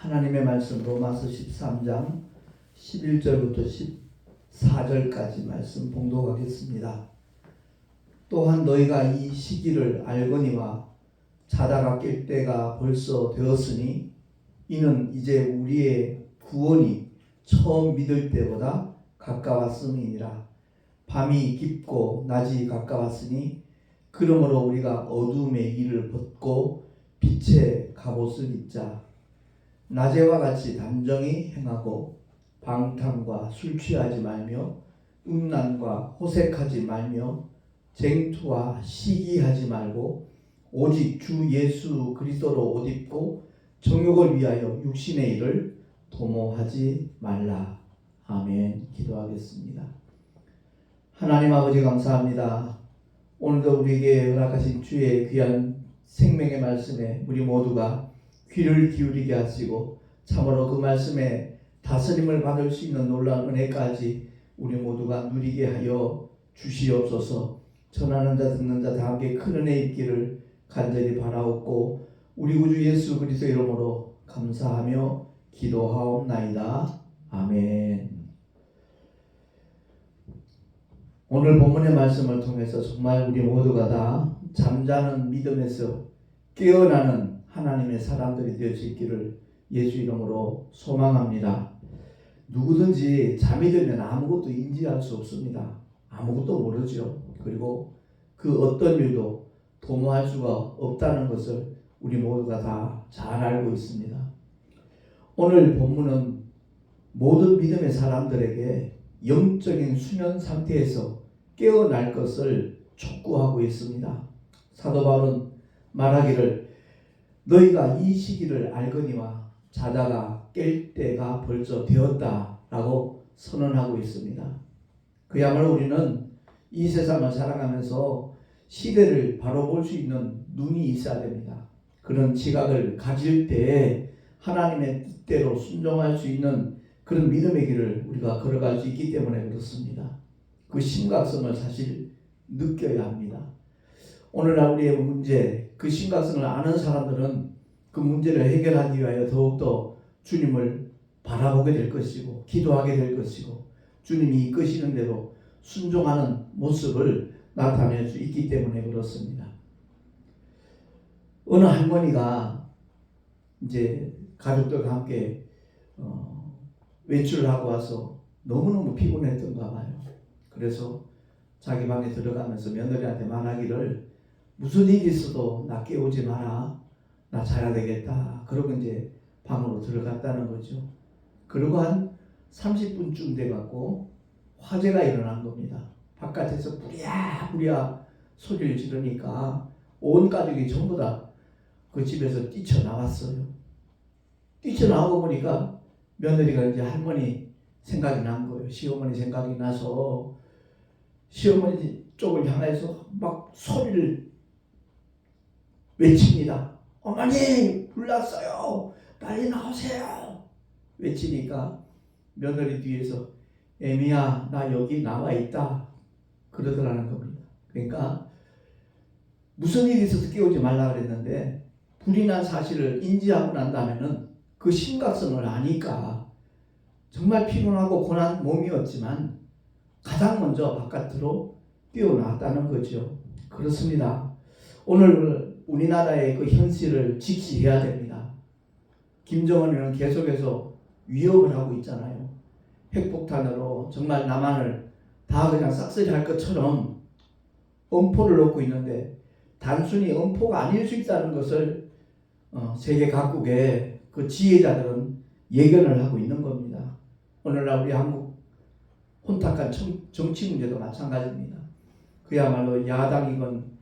하나님의 말씀 로마서 13장 11절부터 14절까지 말씀 봉독하겠습니다. 또한 너희가 이 시기를 알거니와 자다가 깰 때가 벌써 되었으니 이는 이제 우리의 구원이 처음 믿을 때보다 가까웠음이니라. 밤이 깊고 낮이 가까웠으니 그러므로 우리가 어둠의 일을 벗고 빛의 갑옷을 입자. 낮에와 같이 단정히 행하고 방탕과 술 취하지 말며 음란과 호색하지 말며 쟁투와 시기하지 말고 오직 주 예수 그리스도로 옷 입고 정욕을 위하여 육신의 일을 도모하지 말라. 아멘. 기도하겠습니다. 하나님 아버지 감사합니다. 오늘도 우리에게 허락하신 주의 귀한 생명의 말씀에 우리 모두가 귀를 기울이게 하시고 참으로 그 말씀에 다스림을 받을 수 있는 놀라운 은혜까지 우리 모두가 누리게 하여 주시옵소서. 전하는 자 듣는 자 다 함께 큰 은혜 있기를 간절히 바라옵고 우리 구주 예수 그리스도 이름으로 감사하며 기도하옵나이다. 아멘. 오늘 본문의 말씀을 통해서 정말 우리 모두가 다 잠자는 믿음에서 깨어나는 하나님의 사람들이 되어 수 있기를 예수 이름으로 소망합니다. 누구든지 잠이 들면 아무것도 인지할 수 없습니다. 아무것도 모르죠. 그리고 그 어떤 일도 도모할 수가 없다는 것을 우리 모두가 다 잘 알고 있습니다. 오늘 본문은 모든 믿음의 사람들에게 영적인 수면 상태에서 깨어날 것을 촉구하고 있습니다. 사도 바울은 말하기를 너희가 이 시기를 알거니와 자다가 깰 때가 벌써 되었다라고 선언하고 있습니다. 그야말로 우리는 이 세상을 살아가면서 시대를 바로 볼 수 있는 눈이 있어야 됩니다. 그런 지각을 가질 때에 하나님의 뜻대로 순종할 수 있는 그런 믿음의 길을 우리가 걸어갈 수 있기 때문에 그렇습니다. 그 심각성을 사실 느껴야 합니다. 오늘날 우리의 문제, 그 심각성을 아는 사람들은 그 문제를 해결하기 위하여 더욱더 주님을 바라보게 될 것이고 기도하게 될 것이고 주님이 이끄시는 대로 순종하는 모습을 나타낼 수 있기 때문에 그렇습니다. 어느 할머니가 이제 가족들과 함께 외출을 하고 와서 너무너무 피곤했던가 봐요. 그래서 자기 방에 들어가면서 며느리한테 말하기를 무슨 일이 있어도 나 깨우지 마라. 나 자야 되겠다. 그러고 이제 방으로 들어갔다는 거죠. 그리고 한 30분쯤 돼갖고 화재가 일어난 겁니다. 바깥에서 부랴부랴 소리를 지르니까 온 가족이 전부 다 그 집에서 뛰쳐나왔어요. 뛰쳐나오고 보니까 며느리가 이제 할머니 생각이 난 거예요. 시어머니 생각이 나서 시어머니 쪽을 향해서 막 소리를 외칩니다. 어머니 불났어요. 빨리 나오세요. 외치니까 며느리 뒤에서 애미야 나 여기 나와 있다. 그러더라는 겁니다. 그러니까 무슨 일이 있어서 깨우지 말라 그랬는데 불이 난 사실을 인지하고 난 다음에는 그 심각성을 아니까 정말 피곤하고 고난 몸이었지만 가장 먼저 바깥으로 뛰어나왔다는 거죠. 그렇습니다. 오늘 우리나라의 그 현실을 직시해야 됩니다. 김정은이는 계속해서 위협을 하고 있잖아요. 핵폭탄으로 정말 남한을 다 그냥 싹쓸이 할 것처럼 엄포를 놓고 있는데 단순히 엄포가 아닐 수 있다는 것을 세계 각국의 그 지혜자들은 예견을 하고 있는 겁니다. 오늘날 우리 한국 혼탁한 정치 문제도 마찬가지입니다. 그야말로 야당이건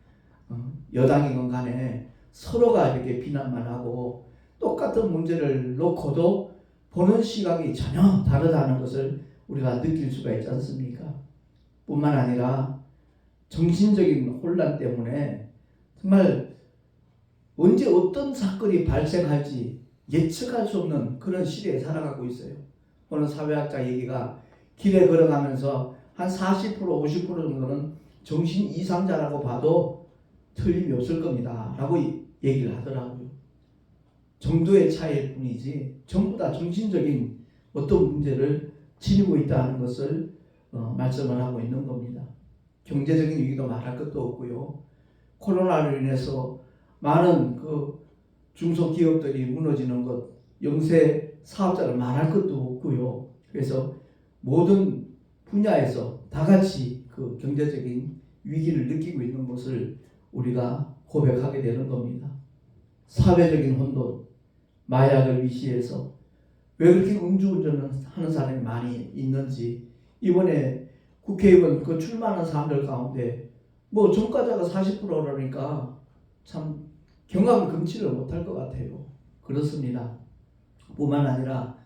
여당이건 간에 서로가 이렇게 비난만 하고 똑같은 문제를 놓고도 보는 시각이 전혀 다르다는 것을 우리가 느낄 수가 있지 않습니까? 뿐만 아니라 정신적인 혼란 때문에 정말 언제 어떤 사건이 발생할지 예측할 수 없는 그런 시대에 살아가고 있어요. 어느 사회학자 얘기가 길에 걸어가면서 한 40% 50% 정도는 정신 이상자라고 봐도 틀림이 없을 겁니다 라고 얘기를 하더라고요. 정도의 차이일 뿐이지 전부 다 정신적인 어떤 문제를 지니고 있다는 것을 말씀을 하고 있는 겁니다. 경제적인 위기도 말할 것도 없고요. 코로나로 인해서 많은 그 중소기업들이 무너지는 것, 영세 사업자를 말할 것도 없고요. 그래서 모든 분야에서 다 같이 그 경제적인 위기를 느끼고 있는 것을 우리가 고백하게 되는 겁니다. 사회적인 혼돈, 마약을 위시해서 왜 그렇게 음주운전을 하는 사람이 많이 있는지, 이번에 국회의원 그 출마하는 사람들 가운데 뭐 전과자가 40%라니까 참 경악을 금치를 못할 것 같아요. 그렇습니다. 뿐만 아니라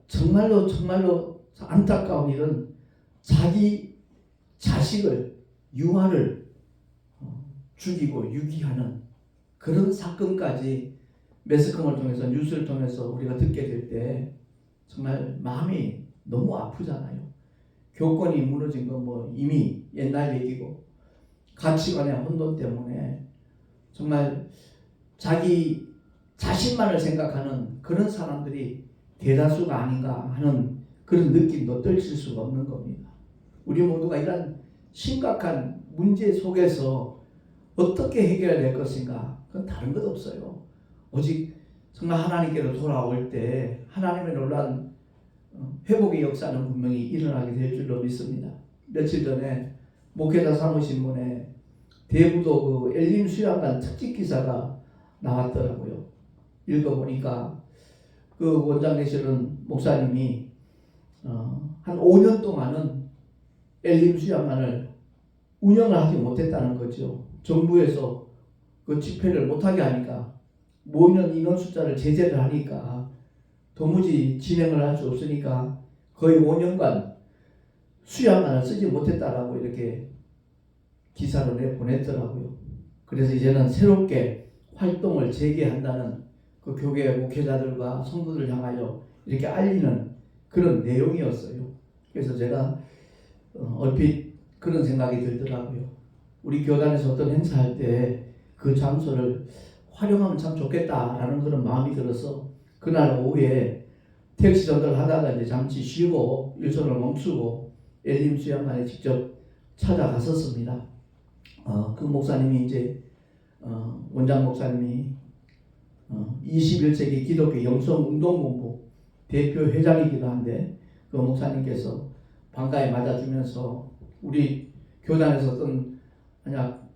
정말로 안타까운 일은 자기 자식을 유아를 죽이고 유기하는 그런 사건까지 매스컴을 통해서 뉴스를 통해서 우리가 듣게 될 때 정말 마음이 너무 아프잖아요. 교권이 무너진 건 뭐 이미 옛날 얘기고 가치관의 혼돈 때문에 정말 자기 자신만을 생각하는 그런 사람들이 대다수가 아닌가 하는 그런 느낌도 떨칠 수가 없는 겁니다. 우리 모두가 이런 심각한 문제 속에서 어떻게 해결될 것인가? 그건 다른 것 없어요. 오직 정말 하나님께로 돌아올 때 하나님의 놀라운 회복의 역사는 분명히 일어나게 될 줄로 믿습니다. 며칠 전에 목회자 사무신문에 대부도 그 엘림 수양관 특집 기사가 나왔더라고요. 읽어보니까 그 원장 되시는 목사님이 한 5년 동안은 엘림 수양관을 운영을 하지 못했다는 거죠. 정부에서 그 집회를 못하게 하니까 모이는 인원 숫자를 제재를 하니까 도무지 진행을 할 수 없으니까 거의 5년간 수양관을 쓰지 못했다라고 이렇게 기사를 내보냈더라고요. 그래서 이제는 새롭게 활동을 재개한다는 그 교회 목회자들과 성도들 향하여 이렇게 알리는 그런 내용이었어요. 그래서 제가 얼핏 그런 생각이 들더라고요. 우리 교단에서 어떤 행사할 때 그 장소를 활용하면 참 좋겠다라는 그런 마음이 들어서 그날 오후에 택시 전달을 하다가 이제 잠시 쉬고 일선을 멈추고 엘림 수양관에 직접 찾아갔었습니다. 그 목사님이 이제 원장 목사님이 21세기 기독교 영성운동본부 대표 회장이기도 한데 그 목사님께서 반가에 맞아주면서 우리 교단에서 어떤 만약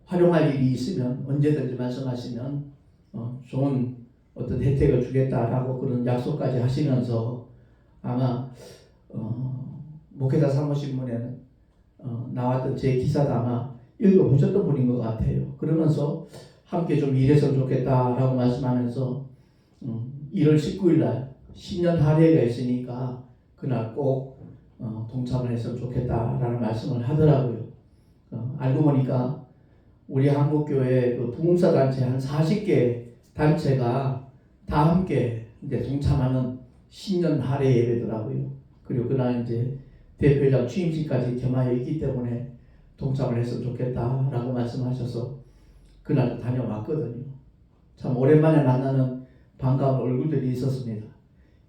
활용할 일이 있으면 언제든지 말씀하시면 좋은 어떤 혜택을 주겠다라고 그런 약속까지 하시면서 아마 목회자 사무신문에는 나왔던 제 기사도 아마 읽어보셨던 분인 것 같아요. 그러면서 함께 좀 일했으면 좋겠다라고 말씀하면서 1월 19일 날 신년 할애가 있으니까 그날 꼭 동참을 했으면 좋겠다라는 말씀을 하더라고요. 알고 보니까 우리 한국교회 그 부흥사 단체 한 40개 단체가 다 함께 이제 동참하는 신년 할애 예배더라고요. 그리고 그날 이제 대표회장 취임식까지 겸하여 있기 때문에 동참을 했으면 좋겠다라고 말씀하셔서 그날 다녀왔거든요. 참 오랜만에 만나는 반가운 얼굴들이 있었습니다.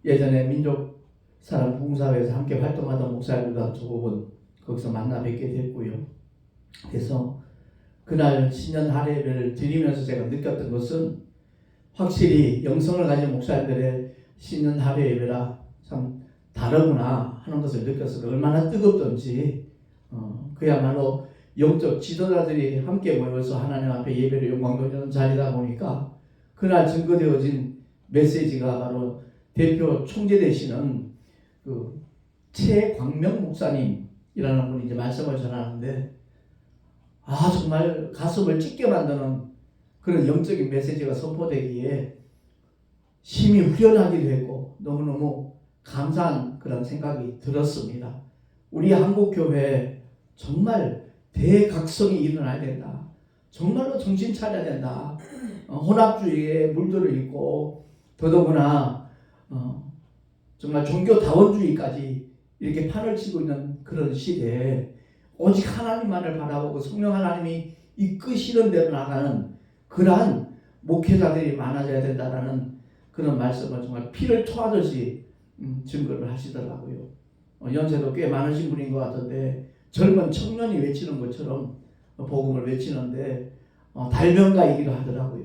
예전에 민족사랑 부흥사회에서 함께 활동하던 목사님들과 조금은 거기서 만나 뵙게 됐고요. 그래서 그날 신년 할애를 드리면서 제가 느꼈던 것은 확실히 영성을 가진 목사님들의 신년 할애 예배라 참 다르구나 하는 것을 느꼈어요. 얼마나 뜨겁던지 그야말로 영적 지도자들이 함께 모여서 하나님 앞에 예배를 영광 돌리는 자리다 보니까 그날 증거되어진 메시지가 바로 대표 총재 되시는 그 최광명 목사님이라는 분이 이제 말씀을 전하는데 정말 가슴을 찢게 만드는 그런 영적인 메시지가 선포되기에 심히 후련하기도 했고 너무너무 감사한 그런 생각이 들었습니다. 우리 한국교회 정말 대각성이 일어나야 된다. 정말로 정신 차려야 된다. 혼합주의에 물들어 있고 더더구나 정말 종교다원주의까지 이렇게 판을 치고 있는 그런 시대에 오직 하나님만을 바라보고 성령 하나님이 이끄시는 대로 나가는 그러한 목회자들이 많아져야 된다라는 그런 말씀을 정말 피를 토하듯이 증거를 하시더라고요. 연세도 꽤 많으신 분인 것 같은데 젊은 청년이 외치는 것처럼 복음을 외치는데 달변가이기도 하더라고요.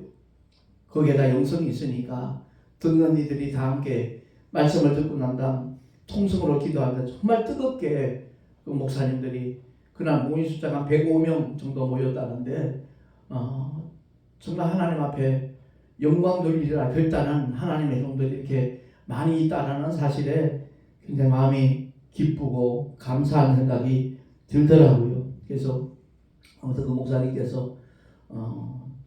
거기에다 영성이 있으니까 듣는 이들이 다 함께 말씀을 듣고 난 다음 통성으로 기도하는데 정말 뜨겁게 그 목사님들이 그날 모인 숫자가 한 105명 정도 모였다는데 정말 하나님 앞에 영광 돌리리라 결단한 하나님의 종들이 이렇게 많이 있다는 사실에 굉장히 마음이 기쁘고 감사한 생각이 들더라고요. 그래서 아무튼 그 목사님께서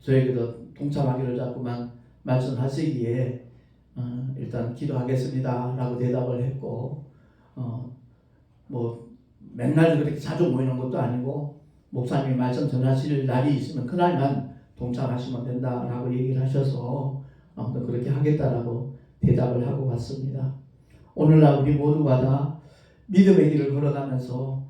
저에게도 동참하기를 자꾸만 말씀하시기에 일단 기도하겠습니다 라고 대답을 했고 뭐 맨날 그렇게 자주 모이는 것도 아니고 목사님이 말씀 전하실 날이 있으면 그날만 동참하시면 된다라고 얘기를 하셔서 아무튼 그렇게 하겠다라고 대답을 하고 갔습니다. 오늘날 우리 모두가 다 믿음의 길을 걸어가면서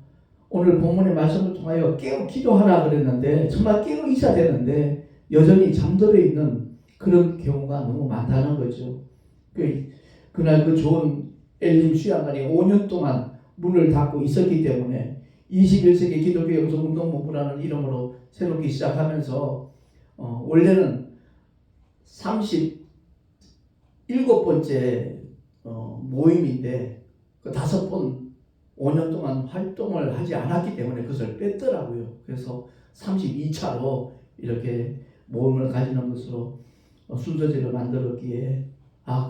오늘 본문의 말씀을 통하여 깨어 기도하라 그랬는데 정말 깨어 있어야 되는데 여전히 잠들어 있는 그런 경우가 너무 많다는 거죠. 그날 그 좋은 엘림 수양관이 5년 동안 문을 닫고 있었기 때문에 21세기 기독교 영성운동본부라는 이름으로 새롭게 시작하면서 원래는 37번째 모임인데 그 5번 5년 동안 활동을 하지 않았기 때문에 그것을 뺐더라고요. 그래서 32차로 이렇게 모임을 가지는 것으로 순서제를 만들었기에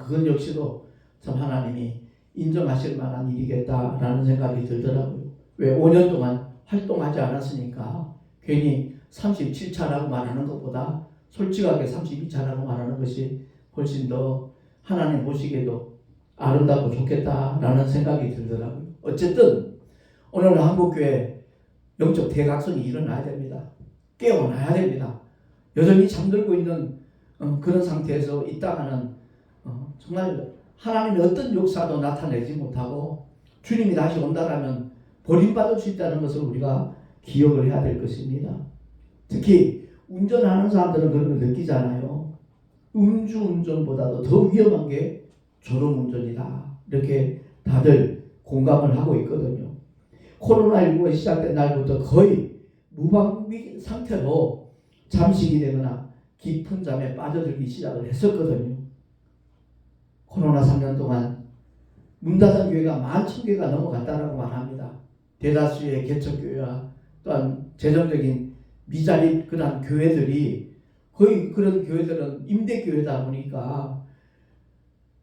그건 역시도 참 하나님이 인정하실 만한 일이겠다라는 생각이 들더라고요. 왜 5년 동안 활동하지 않았으니까 괜히 37차라고 말하는 것보다 솔직하게 32차라고 말하는 것이 훨씬 더 하나님 보시기에도 아름답고 좋겠다라는 생각이 들더라고요. 어쨌든 오늘 한국교회 영적 대각선이 일어나야 됩니다. 깨어나야 됩니다. 여전히 잠들고 있는 그런 상태에서 있다가는 정말 하나님의 어떤 역사도 나타내지 못하고 주님이 다시 온다라면 버림받을 수 있다는 것을 우리가 기억을 해야 될 것입니다. 특히 운전하는 사람들은 그런 걸 느끼잖아요. 음주운전보다도 더 위험한 게 졸음운전이다. 이렇게 다들 공감을 하고 있거든요. 코로나19가 시작된 날부터 거의 무방비 상태로 잠식이 되거나 깊은 잠에 빠져들기 시작을 했었거든요. 코로나 3년 동안 문 닫은 교회가 11,000개가 넘어갔다라고 말합니다. 대다수의 개척교회와 또한 재정적인 미자립 그런 교회들이 거의 그런 교회들은 임대교회다 보니까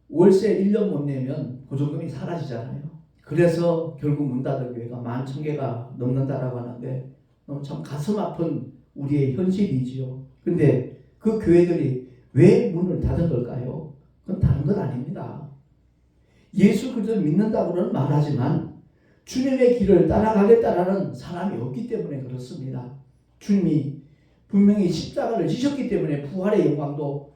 월세 1년 못 내면 보조금이 사라지잖아요. 그래서 결국 문 닫은 교회가 11,000개가 넘는다라고 하는데 너무 참 가슴 아픈 우리의 현실이지요. 근데 그 교회들이 왜 문을 닫은 걸까요? 그건 다른 건 아닙니다. 예수 그리스도를 믿는다고는 말하지만 주님의 길을 따라가겠다라는 사람이 없기 때문에 그렇습니다. 주님이 분명히 십자가를 지셨기 때문에 부활의 영광도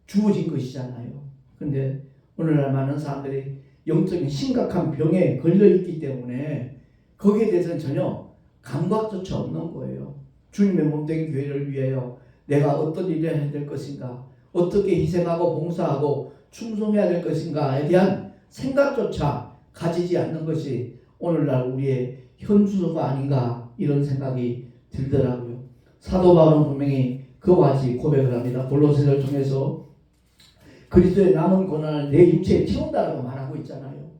주어진 것이잖아요. 근데 오늘날 많은 사람들이 영적인 심각한 병에 걸려있기 때문에 거기에 대해서는 전혀 감각조차 없는 거예요. 주님의 몸된 교회를 위하여 내가 어떤 일을 해야 될 것인가, 어떻게 희생하고 봉사하고 충성해야 될 것인가에 대한 생각조차 가지지 않는 것이 오늘날 우리의 현주소가 아닌가 이런 생각이 들더라고요. 사도 바울은 분명히 그와 같이 고백을 합니다. 골로새를 통해서 그리스도의 남은 고난을 내 육체에 채운다라고 말하고 있잖아요.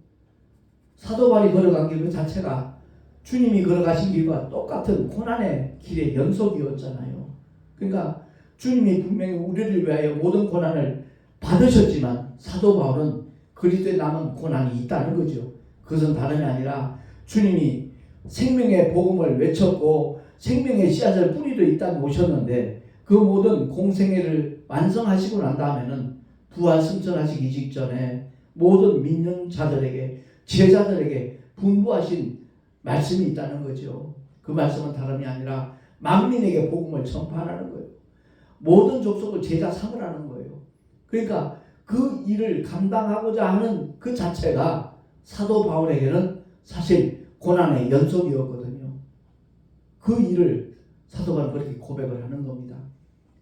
사도 바울이 걸어간 길 그 자체가 주님이 걸어가신 길과 똑같은 고난의 길의 연속이었잖아요. 그러니까 주님이 분명히 우리를 위하여 모든 고난을 받으셨지만 사도 바울은 그리스도의 남은 고난이 있다는 거죠. 그것은 다름이 아니라 주님이 생명의 복음을 외쳤고 생명의 씨앗을 뿌리러 이 땅에 오셨는데 그 모든 공생애를 완성하시고 난 다음에는 부활 승천하시기 직전에 모든 믿는 자들에게 제자들에게 분부하신 말씀이 있다는 거죠. 그 말씀은 다름이 아니라 만민에게 복음을 전파하라는 거예요. 모든 족속을 제자 삼으라는 거예요. 그러니까 그 일을 감당하고자 하는 그 자체가 사도 바울에게는 사실 고난의 연속이었거든요. 그 일을 사도 바울은 그렇게 고백을 하는 겁니다.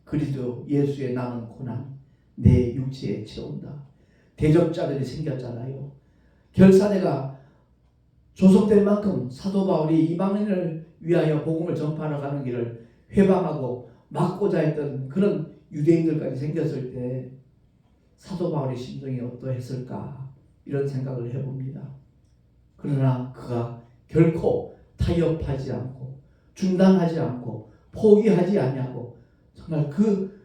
그리스도 예수의 남은 고난 내 육체에 채운다. 대적자들이 생겼잖아요. 결사대가 조성될 만큼 사도 바울이 이방인을 위하여 복음을 전파하러 가는 길을 회방하고 막고자 했던 그런 유대인들까지 생겼을 때 사도 바울의 심정이 어떠했을까 이런 생각을 해봅니다. 그러나 그가 결코 타협하지 않고 중단하지 않고 포기하지 않냐고 정말 그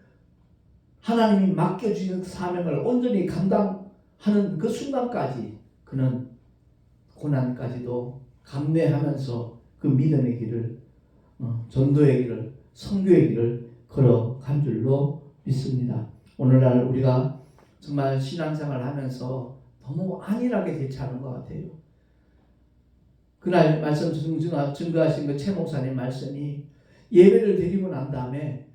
하나님이 맡겨주신 사명을 온전히 감당하는 그 순간까지 그는 고난까지도 감내하면서 그 믿음의 길을 전도의 길을 선교의 길을 걸어간 줄로 믿습니다. 오늘날 우리가 정말 신앙생활을 하면서 너무 안일하게 대처하는 것 같아요. 그날 말씀 증거하신 그 최 목사님 말씀이 예배를 드리고 난 다음에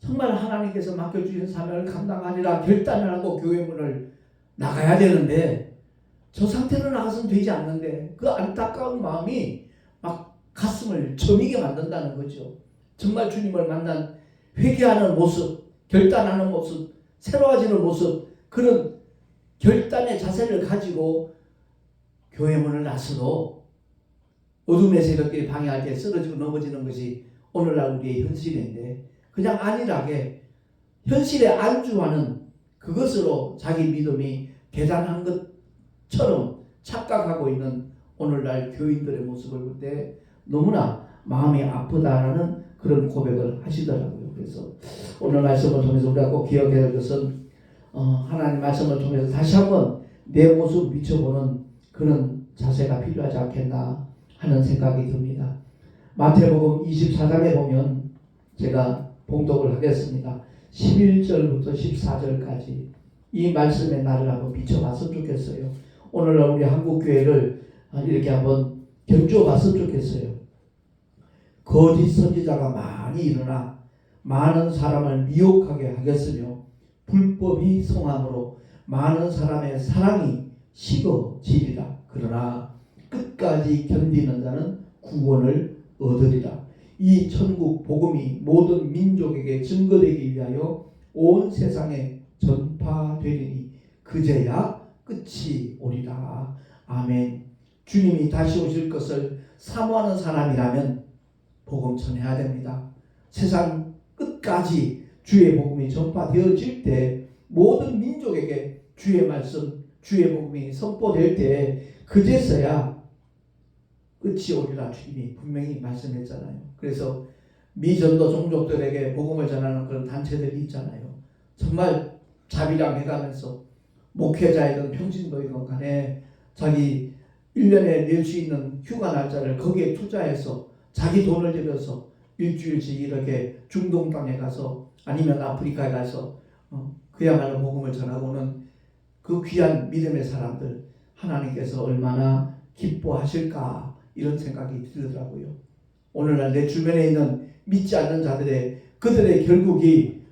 정말 하나님께서 맡겨주신 사명을 감당하리라 결단을 하고 교회 문을 나가야 되는데 저 상태로 나가서는 되지 않는데 그 안타까운 마음이 막 가슴을 저미게 만든다는 거죠. 정말 주님을 만난 회개하는 모습, 결단하는 모습, 새로워지는 모습, 그런 결단의 자세를 가지고 교회 문을 나서도 어둠의 세력들이 방해할 때 쓰러지고 넘어지는 것이 오늘날 우리의 현실인데 그냥 안일하게 현실에 안주하는 그것으로 자기 믿음이 대단한 것처럼 착각하고 있는 오늘날 교인들의 모습을 볼 때 너무나 마음이 아프다라는 그런 고백을 하시더라고요. 그래서 오늘 말씀을 통해서 우리가 꼭 기억해야 할 것은 하나님 말씀을 통해서 다시 한번 내 모습을 비춰보는 그런 자세가 필요하지 않겠나 하는 생각이 듭니다. 마태복음 24장에 보면 제가 봉독을 하겠습니다. 11절부터 14절까지 이 말씀의 날을 한번 비춰봤으면 좋겠어요. 오늘날 우리 한국교회를 이렇게 한번 견주어봤으면 좋겠어요. 거짓 선지자가 많이 일어나 많은 사람을 미혹하게 하겠으며 불법이 성함으로 많은 사람의 사랑이 식어지리라. 그러나 끝까지 견디는 자는 구원을 얻으리라. 이 천국 복음이 모든 민족에게 증거되기 위하여 온 세상에 전파되리니 그제야 끝이 오리라. 아멘. 주님이 다시 오실 것을 사모하는 사람이라면 복음 전해야 됩니다. 세상 끝까지 주의 복음이 전파되어질 때 모든 민족에게 주의 말씀, 주의 복음이 선포될 때 그제서야 끝이 오리라 주님이 분명히 말씀했잖아요. 그래서 미전도 종족들에게 복음을 전하는 그런 단체들이 있잖아요. 정말 자비랑해가면서 목회자이든 평신도이든 간에 자기 1년에 낼 수 있는 휴가 날짜를 거기에 투자해서 자기 돈을 들여서 일주일씩 이렇게 중동 땅에 가서 아니면 아프리카에 가서 그야말로 복음을 전하고는 그 귀한 믿음의 사람들 하나님께서 얼마나 기뻐하실까 이런 생각이 들더라고요. 오늘날 내 주변에 있는 믿지 않는 자들의 그들의 결국이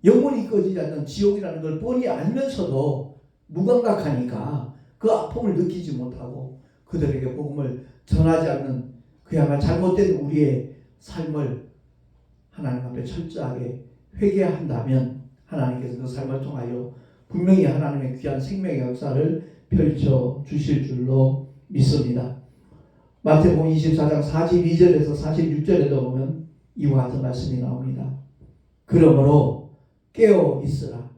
영원히 꺼지지 않는 지옥이라는 걸 뻔히 알면서도 무감각하니까 그 아픔을 느끼지 못하고 그들에게 복음을 전하지 않는 그야말로 잘못된 우리의 삶을 하나님 앞에 철저하게 회개한다면 하나님께서 그 삶을 통하여 분명히 하나님의 귀한 생명의 역사를 펼쳐 주실 줄로 믿습니다. 마태복음 24장 42절에서 46절에도 보면 이와 같은 말씀이 나옵니다. 그러므로 깨어 있으라.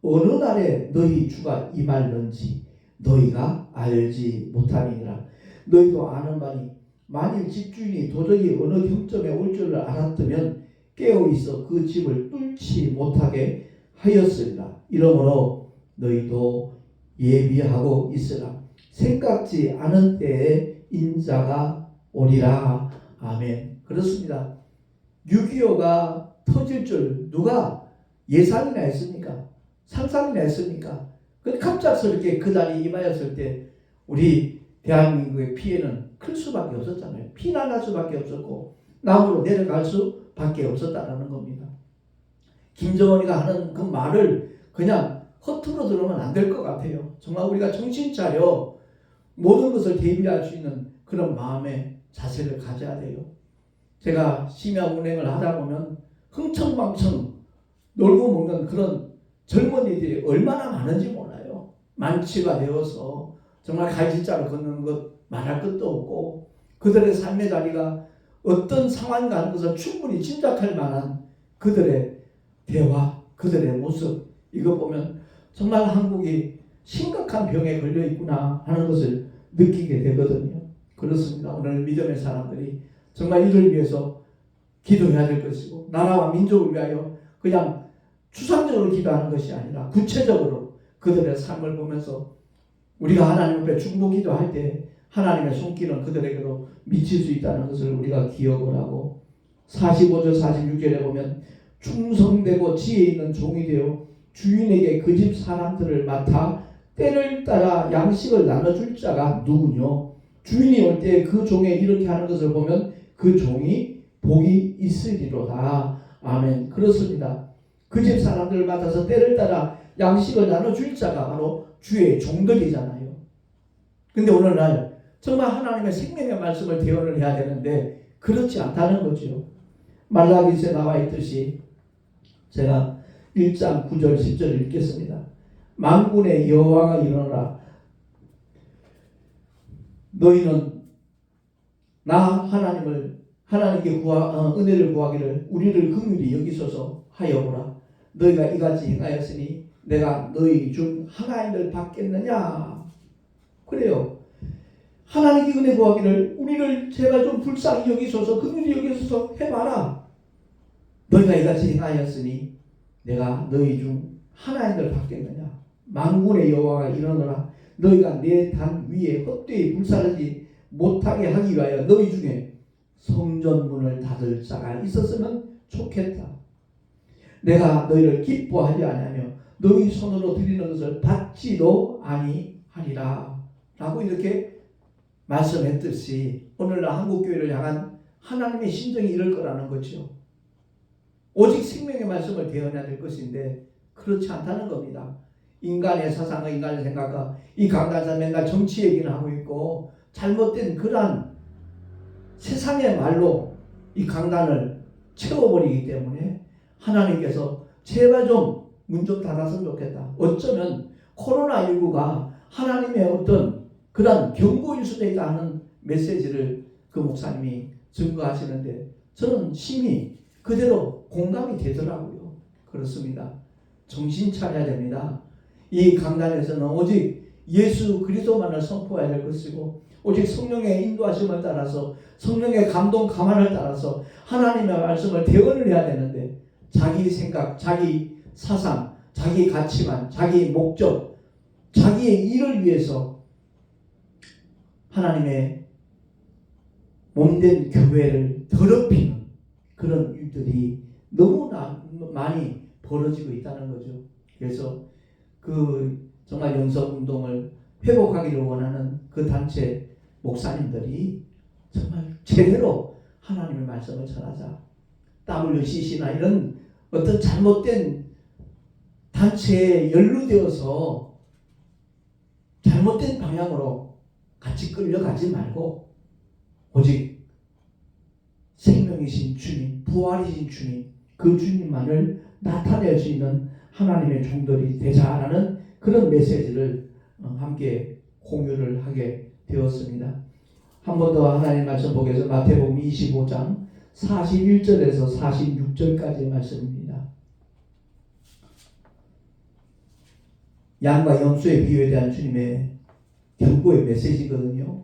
어느 날에 너희 주가 임할는지 너희가 알지 못함이니라. 너희도 아는 바니 만일 집주인이 도저히 어느 경점에 올 줄을 알았다면 깨어 있어 그 집을 뚫지 못하게 하였으리라. 이러므로 너희도 예비하고 있으라. 생각지 않은 때에 인자가 오리라. 아멘. 그렇습니다. 6.25가 터질 줄 누가 예상이나 했습니까? 상상이나 했습니까? 갑작스럽게 그 날이 임하였을 때 우리 대한민국의 피해는 클 수밖에 없었잖아요. 피난할 수밖에 없었고 남으로 내려갈 수밖에 없었다는 겁니다. 김정은이가 하는 그 말을 그냥 허투루 들으면 안 될 것 같아요. 정말 우리가 정신 차려 모든 것을 대비할 수 있는 그런 마음의 자세를 가져야 돼요. 제가 심야 운행을 하다 보면 흥청망청 놀고 먹는 그런 젊은이들이 얼마나 많은지 몰라요. 만취가 되어서 정말 갈짓자로 걷는 것 말할 것도 없고 그들의 삶의 자리가 어떤 상황 가는 것을 충분히 짐작할 만한 그들의 대화, 그들의 모습, 이거 보면 정말 한국이 심각한 병에 걸려 있구나 하는 것을 느끼게 되거든요. 그렇습니다. 오늘 믿음의 사람들이 정말 이를 위해서 기도해야 될 것이고 나라와 민족을 위하여 그냥 추상적으로 기도하는 것이 아니라 구체적으로 그들의 삶을 보면서 우리가 하나님 앞에 중보 기도할 때 하나님의 손길은 그들에게도 미칠 수 있다는 것을 우리가 기억을 하고 45절 46절에 보면 충성되고 지혜 있는 종이 되어 주인에게 그 집 사람들을 맡아 때를 따라 양식을 나눠줄 자가 누구뇨? 주인이 올 때 그 종에 이렇게 하는 것을 보면 그 종이 복이 있으리로다. 아멘. 그렇습니다. 그 집 사람들을 맡아서 때를 따라 양식을 나눠줄 자가 바로 주의 종들이잖아요. 근데 오늘날 정말 하나님의 생명의 말씀을 대언을 해야 되는데 그렇지 않다는 거죠. 말라기서에 나와 있듯이 제가 1장 9절 10절 읽겠습니다. 만군의 여호와가 이르노라 너희는 나 하나님께 은혜를 구하기를 우리를 긍휼히 여기소서 하여보라. 너희가 이같이 행하였으니 내가 너희 중 하나인들 받겠느냐. 그래요. 하나님께 은혜 구하기를 우리를 제발 좀 불쌍히 여기소서 긍휼히 여기소서 해봐라. 너희가 이같이 행하였으니 내가 너희 중 하나인들 받겠느냐. 만군의 여호와가 이르노라 너희가 내 단 위에 헛되이 불사르지 못하게 하기 위하여 너희 중에 성전문을 닫을 자가 있었으면 좋겠다. 내가 너희를 기뻐하지 아니하며 너희 손으로 드리는 것을 받지도 아니하리라 라고 이렇게 말씀했듯이 오늘날 한국교회를 향한 하나님의 심정이 이럴 거라는 거죠. 오직 생명의 말씀을 대언해야 될 것인데 그렇지 않다는 겁니다. 인간의 사상과 인간의 생각과 이 강단에서 맨날 정치 얘기는 하고 있고 잘못된 그러한 세상의 말로 이 강단을 채워버리기 때문에 하나님께서 제발 좀 문 좀 닫았으면 좋겠다. 어쩌면 코로나19가 하나님의 어떤 그런 경고일 수도 있다 하는 메시지를 그 목사님이 증거하시는데 저는 심히 그대로 공감이 되더라고요. 그렇습니다. 정신 차려야 됩니다. 이 강단에서는 오직 예수 그리스도만을 선포해야 될 것이고 오직 성령의 인도하심을 따라서 성령의 감동 감화를 따라서 하나님의 말씀을 대언을 해야 되는데 자기 생각, 자기 사상, 자기 가치관, 자기 목적, 자기의 일을 위해서 하나님의 몸된 교회를 더럽히는 그런 일들이 너무나 많이 벌어지고 있다는 거죠. 그래서 그 정말 영성운동을 회복하기를 원하는 그 단체 목사님들이 정말 제대로 하나님의 말씀을 전하자. WCC나 이런 어떤 잘못된 단체에 연루되어서 잘못된 방향으로 같이 끌려가지 말고 오직 생명이신 주님, 부활이신 주님, 그 주님만을 나타낼 수 있는 하나님의 종들이 되자라는 그런 메시지를 함께 공유를 하게 되었습니다. 한 번 더 하나님 말씀 보겠습니다. 마태복음 25장 41절에서 46절까지의 말씀입니다. 양과 염소의 비유에 대한 주님의 경고의 메시지거든요.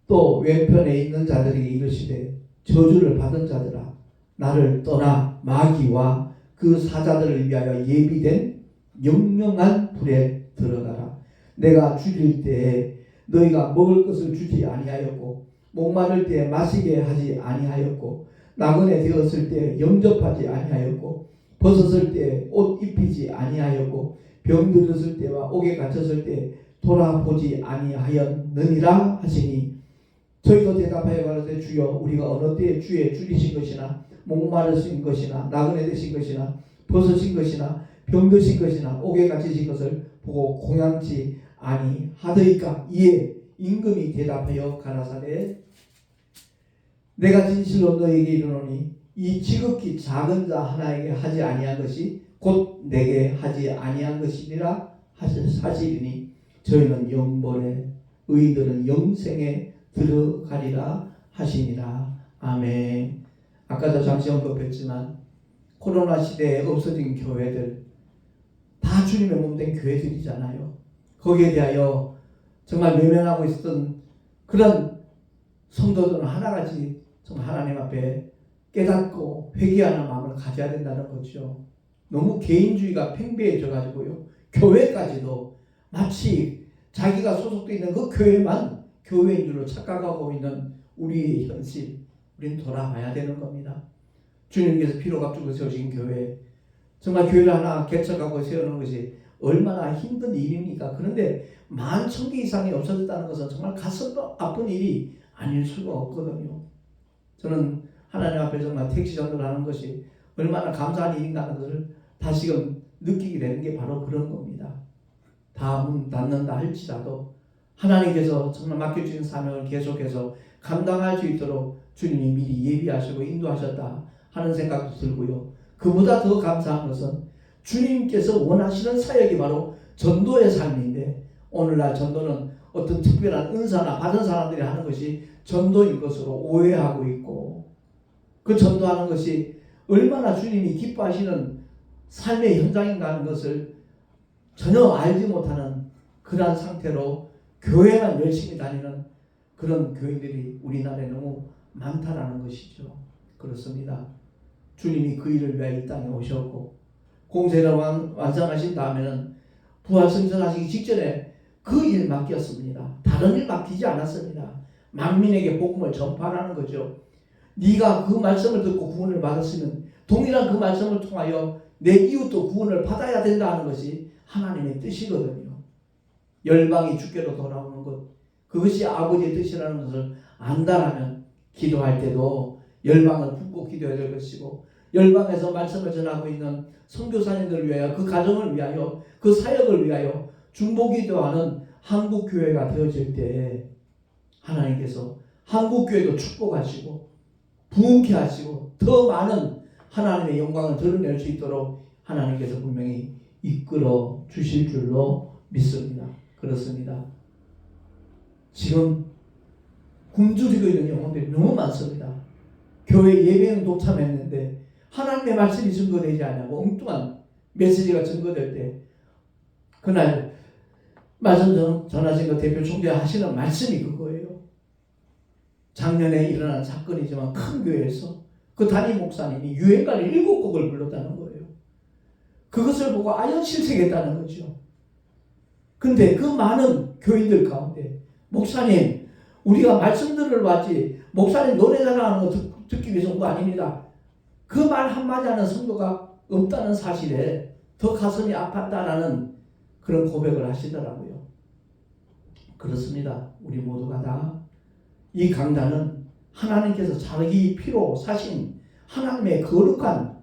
또 왼편에 있는 자들에게 이르시되 저주를 받은 자들아 나를 떠나 마귀와 그 사자들을 위하여 예비된 영영한 불에 들어가라. 내가 죽일 때에 너희가 먹을 것을 주지 아니하였고 목마를 때에 마시게 하지 아니하였고 나그네 되었을 때 영접하지 아니하였고 벗었을 때 옷 입히지 아니하였고 병들었을 때와 옥에 갇혔을 때 돌아보지 아니하였느니라 하시니 저희도 대답하여 가로되 주여 우리가 어느 때에 주의 줄이신 것이나 목마르신 것이나 나그네 되신 것이나 벗으신 것이나 병드신 것이나 옥에 갇히신 것을 보고 공양치 아니하더이까. 이에 임금이 대답하여 가라사대 내가 진실로 너에게 이르노니 이 지극히 작은 자 하나에게 하지 아니한 것이 곧 내게 하지 아니한 것이니라 하시리니 저희는 영벌에 의인들은 영생에 들어가리라 하시니라. 아멘. 아까도 잠시 언급했지만 코로나 시대에 없어진 교회들 다 주님의 몸된 교회들이잖아요. 거기에 대하여 정말 외면하고 있었던 그런 성도들은 하나같이 정말 하나님 앞에 깨닫고 회개하는 마음을 가져야 된다는 거죠. 너무 개인주의가 팽배해져 가지고요. 교회까지도 마치 자기가 소속되어 있는 그 교회만 교회인 줄로 착각하고 있는 우리의 현실, 우리는 돌아봐야 되는 겁니다. 주님께서 피로 값주고 세우신 교회, 정말 교회를 하나 개척하고 세우는 것이 얼마나 힘든 일입니까? 그런데 11,000개 이상이 없어졌다는 것은 정말 가슴 아픈 일이 아닐 수가 없거든요. 저는 하나님 앞에 정말 택시 전도를 하는 것이 얼마나 감사한 일인가 하는 것을 다시금 느끼게 되는 게 바로 그런 겁니다. 다 문 닫는다 할지라도 하나님께서 정말 맡겨주신 사명을 계속해서 감당할 수 있도록 주님이 미리 예비하시고 인도하셨다 하는 생각도 들고요. 그보다 더 감사한 것은 주님께서 원하시는 사역이 바로 전도의 삶인데, 오늘날 전도는 어떤 특별한 은사나 받은 사람들이 하는 것이 전도인 것으로 오해하고 있고, 그 전도하는 것이 얼마나 주님이 기뻐하시는 삶의 현장인가 하는 것을 전혀 알지 못하는 그러한 상태로 교회만 열심히 다니는 그런 교인들이 우리나라에 너무 많다라는 것이죠. 그렇습니다. 주님이 그 일을 위하여 이 땅에 오셨고 공세를 완성하신 다음에는 부활 승천하시기 직전에 그 일 맡겼습니다. 다른 일 맡기지 않았습니다. 만민에게 복음을 전파하는 거죠. 네가 그 말씀을 듣고 구원을 받았으면 동일한 그 말씀을 통하여 내 이웃도 구원을 받아야 된다 하는 것이 하나님의 뜻이거든요. 열방이 주께로 돌아오는 것, 그것이 아버지의 뜻이라는 것을 안다라면 기도할 때도 열방을 품고 기도해야 될 것이고, 열방에서 말씀을 전하고 있는 선교사님들을 위하여, 그 가정을 위하여, 그 사역을 위하여 중보기도하는 한국교회가 되어질 때 하나님께서 한국교회도 축복하시고 부흥케 하시고 더 많은 하나님의 영광을 드러낼 수 있도록 하나님께서 분명히 이끌어 주실 줄로 믿습니다. 그렇습니다. 지금 굶주리고 있는 영혼들이 너무 많습니다. 교회 예배는 동참했는데 하나님의 말씀이 증거되지 않냐고 엉뚱한 메시지가 증거될 때, 그날 말씀 전하신 그 대표 총재 하시는 말씀이 그거예요. 작년에 일어난 사건이지만 큰 교회에서 그 담임 목사님이 유행가를 7곡을 불렀다는 거예요. 그것을 보고 아연실색했다는 거죠. 근데 그 많은 교인들 가운데 목사님, 우리가 말씀 들으러 왔지 목사님 노래 자랑하는 거 듣기 위해서 온 거 아닙니다. 그 말 한마디 하는 성도가 없다는 사실에 더 가슴이 아팠다라는 그런 고백을 하시더라고요. 그렇습니다. 우리 모두가 다 이 강단은 하나님께서 자기 피로 사신 하나님의 거룩한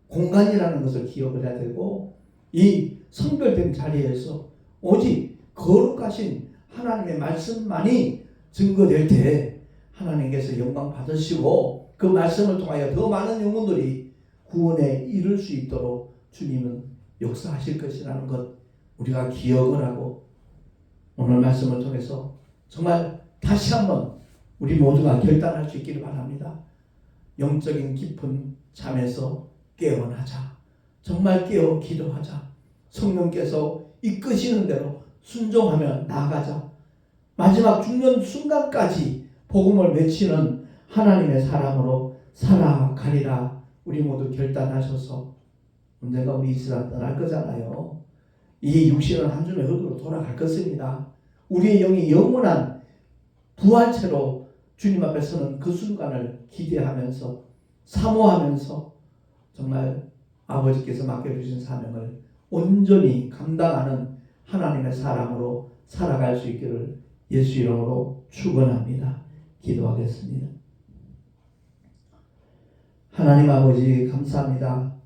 공간이라는 것을 기억을 해야 되고, 이 성별된 자리에서 오직 거룩하신 하나님의 말씀만이 증거될 때 하나님께서 영광 받으시고 그 말씀을 통하여 더 많은 영혼들이 구원에 이를 수 있도록 주님은 역사하실 것이라는 것 우리가 기억을 하고, 오늘 말씀을 통해서 정말 다시 한번 우리 모두가 결단할 수 있기를 바랍니다. 영적인 깊은 잠에서 깨어나자. 정말 깨어 기도하자. 성령께서 이끄시는 대로 순종하며 나아가자. 마지막 죽는 순간까지 복음을 외치는 하나님의 사람으로 살아가리라. 우리 모두 결단하셔서, 언젠가 우리 이스라엘 떠날 거잖아요. 이 육신은 한 줌의 흙으로 돌아갈 것입니다. 우리의 영이 영원한 부활체로 주님 앞에 서는 그 순간을 기대하면서 사모하면서 정말 아버지께서 맡겨주신 사명을 온전히 감당하는 하나님의 사람으로 살아갈 수 있기를 예수 이름으로 축원합니다. 기도하겠습니다. 하나님 아버지 감사합니다.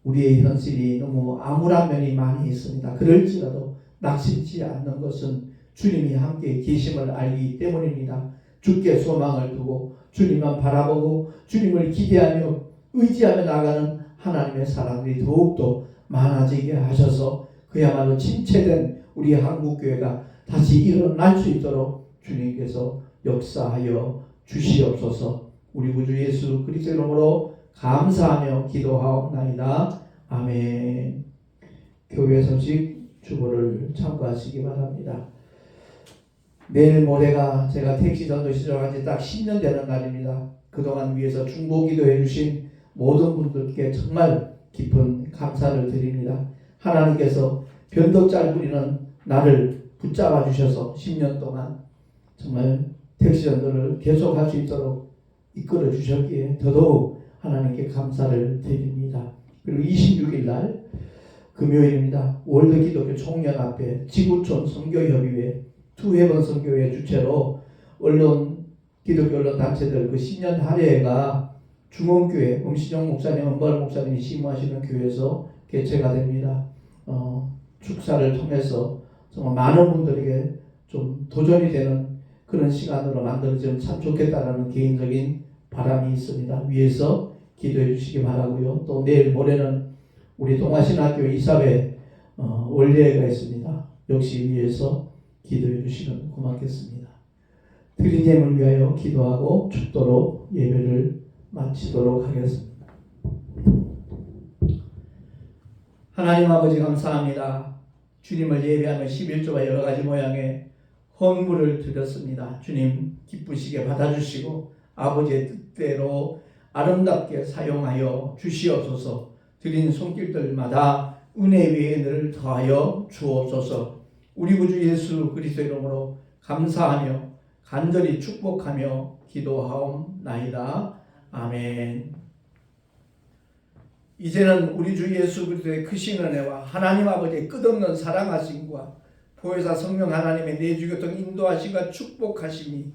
우리의 현실이 너무 암울한 면이 많이 있습니다. 그럴지라도 낙심치 않는 것은 주님이 함께 계심을 알기 때문입니다. 주께 소망을 두고 주님만 바라보고 주님을 기대하며 의지하며 나가는 하나님의 사람들이 더욱더 많아지게 하셔서 그야말로 침체된 우리 한국교회가 다시 일어날 수 있도록 주님께서 역사하여 주시옵소서. 우리 구주 예수 그리스도 이름으로 감사하며 기도하옵나이다. 아멘. 교회 소식 주보를 참고하시기 바랍니다. 내일 모레가 제가 택시 전도 시작한 지 딱 10년 되는 날입니다. 그동안 위해서 중보 기도해 주신 모든 분들께 정말 깊은 감사를 드립니다. 하나님께서 변덕잘 부리는 나를 붙잡아 주셔서 10년 동안 정말 택시 전도를 계속할 수 있도록 이끌어 주셨기에 더더욱 하나님께 감사를 드립니다. 그리고 26일 날 금요일입니다. 월드 기독교 총연합회 지구촌 선교협의회 투해번 선교회 주최로 기독교 언론 단체들 그 10년 할애회가 중원교회 엄신영 목사님, 엄바른 목사님이 심무하시는 교회에서 개최가 됩니다. 축사를 통해서 정말 많은 분들에게 좀 도전이 되는 그런 시간으로 만들어지면 참 좋겠다라는 개인적인 바람이 있습니다. 위에서 기도해 주시기 바라고요. 또 내일 모레는 우리 동아신학교 이사회 원례회가 있습니다. 역시 위에서 기도해 주시면 고맙겠습니다. 드린 예물을 위하여 기도하고 축도로 예배를 마치도록 하겠습니다. 하나님 아버지 감사합니다. 주님을 예배하며 11조와 여러 가지 모양의 헌물을 드렸습니다. 주님 기쁘시게 받아주시고 아버지의 뜻대로 아름답게 사용하여 주시옵소서. 드린 손길들마다 은혜 위에 늘 더하여 주옵소서. 우리 구주 예수 그리스도 이름으로 감사하며 간절히 축복하며 기도하옵나이다. 아멘. 이제는 우리 주 예수 그리스도의 크신 은혜와 하나님 아버지의 끝없는 사랑하심과 보혜사 성령 하나님의 내주교통 인도하심과 축복하심이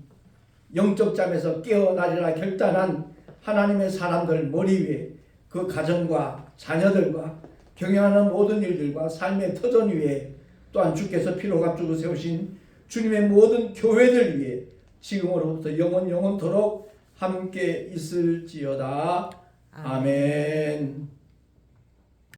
영적 잠에서 깨어나리라 결단한 하나님의 사람들 머리 위에 그 가정과 자녀들과 경영하는 모든 일들과 삶의 터전 위에 또한 주께서 피로 값주고 세우신 주님의 모든 교회들 위에 지금으로부터 영원토록 함께 있을지어다. 아멘.